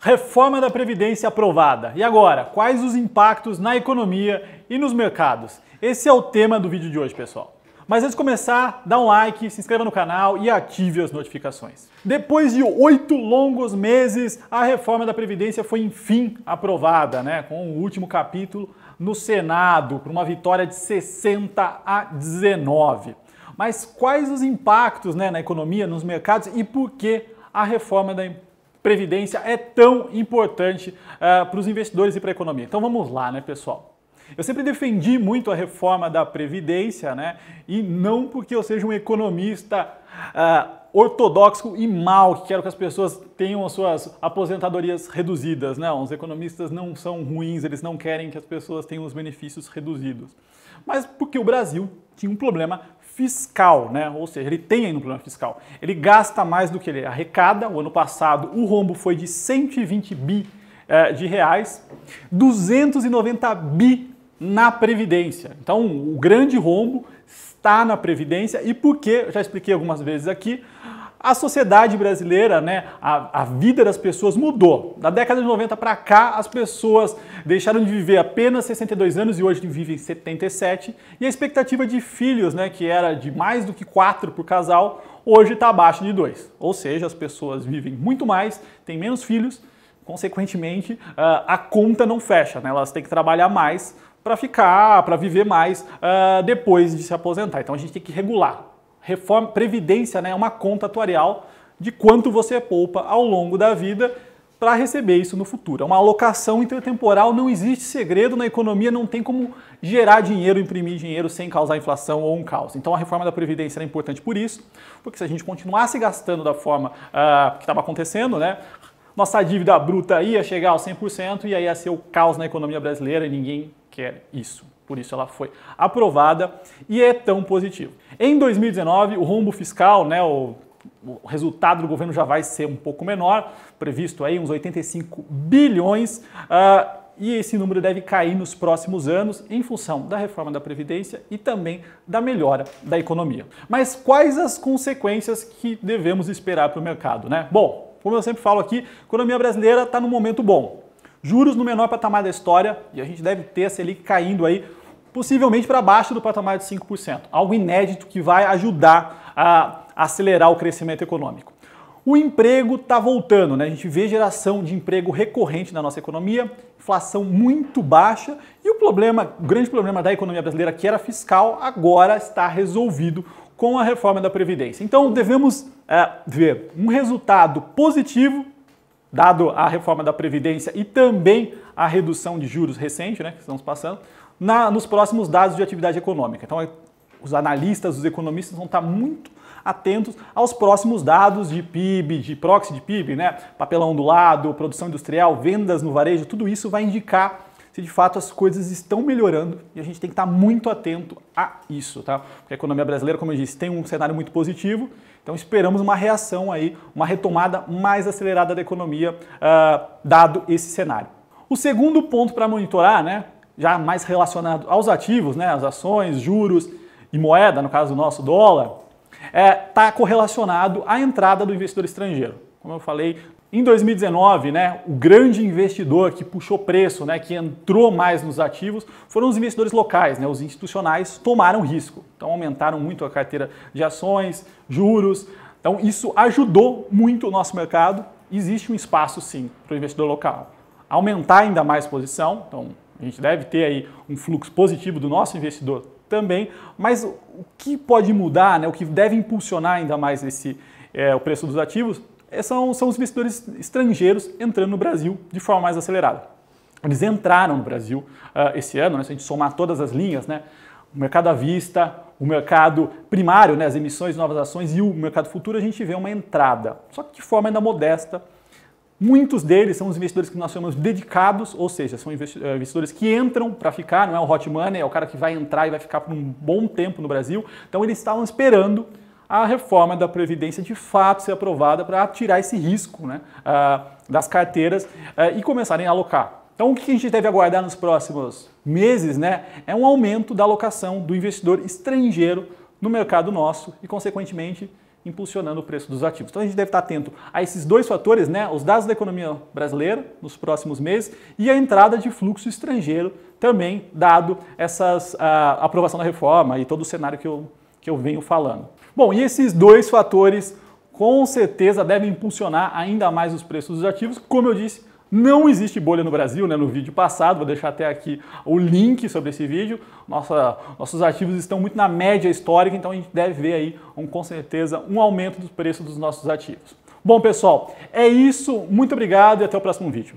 Reforma da Previdência aprovada. E agora, quais os impactos na economia e nos mercados? Esse é o tema do vídeo de hoje, pessoal. Mas antes de começar, dá um like, se inscreva no canal e ative as notificações. Depois de 8 longos meses, a reforma da Previdência foi enfim aprovada, com o último capítulo no Senado, por uma vitória de 60-19. Mas quais os impactos na economia, nos mercados e por que a reforma da Previdência é tão importante para os investidores e para a economia? Então vamos lá, pessoal? Eu sempre defendi muito a reforma da Previdência, e não porque eu seja um economista ortodoxo e mau, que quero que as pessoas tenham as suas aposentadorias reduzidas. Não, os economistas não são ruins, eles não querem que as pessoas tenham os benefícios reduzidos. Mas porque o Brasil tinha um problema fiscal, ou seja, ele tem ainda um problema fiscal. Ele gasta mais do que ele arrecada. O ano passado o rombo foi de 120 bi de reais, 290 bi na Previdência. Então o grande rombo está na Previdência e porque, eu já expliquei algumas vezes aqui, a sociedade brasileira, a vida das pessoas mudou. Da década de 90 para cá, as pessoas deixaram de viver apenas 62 anos e hoje vivem 77. E a expectativa de filhos, que era de mais do que 4 por casal, hoje está abaixo de 2. Ou seja, as pessoas vivem muito mais, têm menos filhos, consequentemente, a conta não fecha. Elas têm que trabalhar mais para viver mais depois de se aposentar. Então a gente tem que regular. Previdência é uma conta atuarial de quanto você poupa ao longo da vida para receber isso no futuro. É uma alocação intertemporal, não existe segredo na economia, não tem como gerar dinheiro, imprimir dinheiro sem causar inflação ou um caos. Então a reforma da Previdência é importante por isso, porque se a gente continuasse gastando da forma que estava acontecendo, nossa dívida bruta ia chegar aos 100% e aí ia ser o caos na economia brasileira e ninguém quer isso. Por isso ela foi aprovada e é tão positivo. Em 2019, o rombo fiscal, o resultado do governo já vai ser um pouco menor, previsto aí uns 85 bilhões, e esse número deve cair nos próximos anos em função da reforma da Previdência e também da melhora da economia. Mas quais as consequências que devemos esperar para o mercado? Bom, como eu sempre falo aqui, a economia brasileira está num momento bom. Juros no menor patamar da história e a gente deve ter a Selic caindo aí possivelmente para baixo do patamar de 5%. Algo inédito que vai ajudar a acelerar o crescimento econômico. O emprego está voltando, a gente vê geração de emprego recorrente na nossa economia, inflação muito baixa e o grande problema da economia brasileira, que era fiscal, agora está resolvido com a reforma da Previdência. Então devemos ver um resultado positivo dado a reforma da Previdência e também a redução de juros recente, que estamos passando, nos próximos dados de atividade econômica. Então, os analistas, os economistas vão estar muito atentos aos próximos dados de PIB, de proxy de PIB, papelão ondulado, produção industrial, vendas no varejo, tudo isso vai indicar se de fato as coisas estão melhorando e a gente tem que estar muito atento a isso, Porque a economia brasileira, como eu disse, tem um cenário muito positivo, então esperamos uma reação aí, uma retomada mais acelerada da economia, dado esse cenário. O segundo ponto para monitorar, já mais relacionado aos ativos, as ações, juros e moeda, no caso do nosso dólar, está correlacionado à entrada do investidor estrangeiro. Como eu falei, em 2019, o grande investidor que puxou preço, que entrou mais nos ativos, foram os investidores locais, os institucionais tomaram risco. Então aumentaram muito a carteira de ações, juros. Então isso ajudou muito o nosso mercado. Existe um espaço, sim, para o investidor local aumentar ainda mais posição. Então a gente deve ter aí um fluxo positivo do nosso investidor também. Mas o que pode mudar, o que deve impulsionar ainda mais o preço dos ativos, são os investidores estrangeiros entrando no Brasil de forma mais acelerada. Eles entraram no Brasil esse ano, se a gente somar todas as linhas, o mercado à vista, o mercado primário, as emissões de novas ações e o mercado futuro, a gente vê uma entrada, só que de forma ainda modesta. Muitos deles são os investidores que nós chamamos dedicados, ou seja, são investidores que entram para ficar, não é o hot money, é o cara que vai entrar e vai ficar por um bom tempo no Brasil. Então eles estavam esperando a reforma da Previdência de fato ser aprovada para tirar esse risco das carteiras e começarem a alocar. Então o que a gente deve aguardar nos próximos meses é um aumento da alocação do investidor estrangeiro no mercado nosso e, consequentemente, impulsionando o preço dos ativos. Então a gente deve estar atento a esses dois fatores, né? Os dados da economia brasileira nos próximos meses e a entrada de fluxo estrangeiro também, dado a aprovação da reforma e todo o cenário que eu venho falando. Bom, e esses dois fatores com certeza devem impulsionar ainda mais os preços dos ativos. Como eu disse, não existe bolha no Brasil, né? No vídeo passado, vou deixar até aqui o link sobre esse vídeo. Nossos ativos estão muito na média histórica, então a gente deve ver aí, com certeza, um aumento do preço dos nossos ativos. Bom, pessoal, é isso. Muito obrigado e até o próximo vídeo.